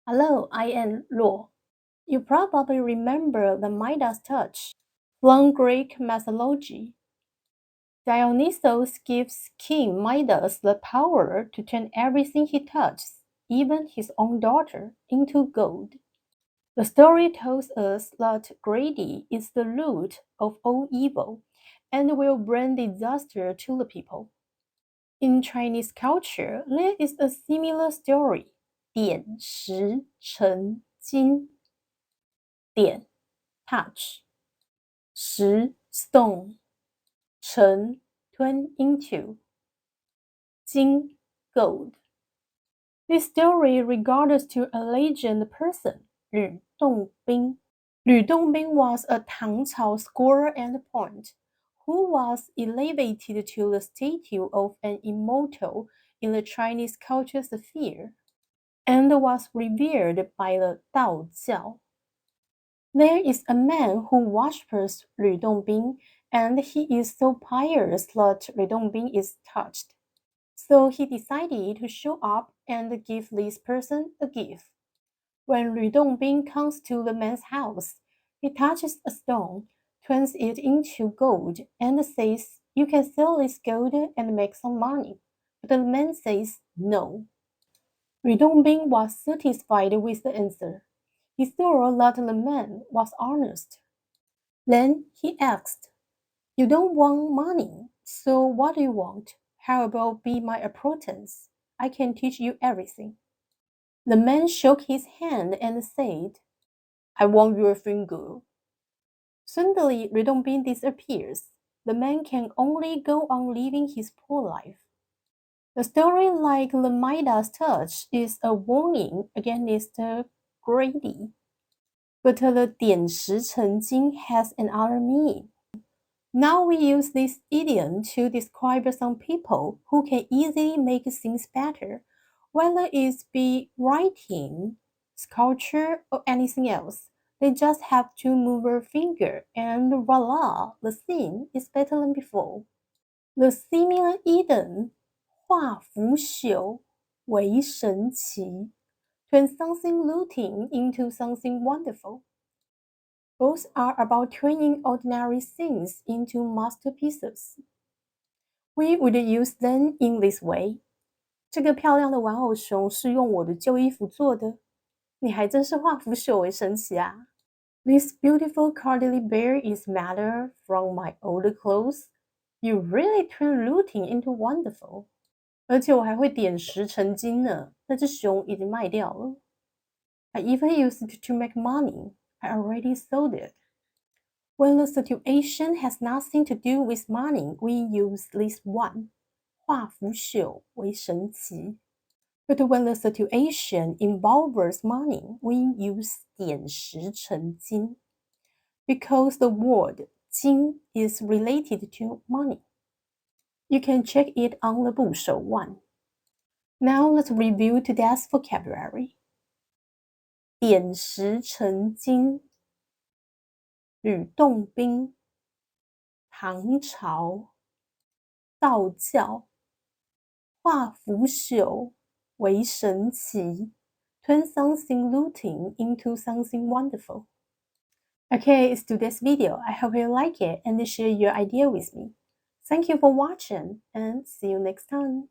Hello, I am Luo. You probably remember the Midas touch from Greek mythology. Dionysus gives King Midas the power to turn everything he touches, even his own daughter, into gold. The story tells us that greedy is the root of all evil and will bring disaster to the people. In Chinese culture, there is a similar story. 点石成金。点 touch, 石 stone, 成 turn into, 金 gold. This story regards to a legend person, 吕洞宾. Lü Dongbing was a Tang Cao scholar and poet who was elevated to the status of an immortal in the Chinese culture sphere and was revered by the Daojiao. There is a man who worships Lü Dongbing, and he is so pious that Lü Dongbing is touched. So he decided to show up and give this person a gift. When Lü Dongbing comes to the man's house, he touches a stone, turns it into gold, and says, "You can sell this gold and make some money." But the man says no. Lü Dongbing was satisfied with the answer. He saw that the man was honest. Then he asked, "You don't want money, so what do you want? How about be my apprentice? I can teach you everything." The man shook his hand and said, "I want your finger." Suddenly, Lü Dongbing disappears. The man can only go on living his poor life. The story, like the Midas touch, is a warning against greedy. But the 点石成金 has another meaning. Now we use this idiom to describe some people who can easily make things better, whether it be writing, sculpture, or anything else. They just have to move a finger and voila, the thing is better than before. The similar idiom 化腐朽为神奇 turn something routine into something wonderful. Both are about turning ordinary things into masterpieces. We would use them in this way. 这个漂亮的玩偶熊是用我的旧衣服做的，你还真是化腐朽为神奇啊！ This beautiful cuddly bear is made from my old clothes. You really turn routine into wonderful. 而且我还会点石成金呢，那只熊已经卖掉了。I even used it to make money. I already sold it. When the situation has nothing to do with money, we use this one. 化腐朽为神奇. But when the situation involves money, we use 点石成金. Because the word 金 is related to money. You can check it on the 部首 one. Now let's review today's vocabulary. 点石成金吕洞宾唐朝道教化腐朽为神奇 turn something routine into something wonderful. Okay, it's today's video. I hope you like it and share your idea with me. Thank you for watching and see you next time.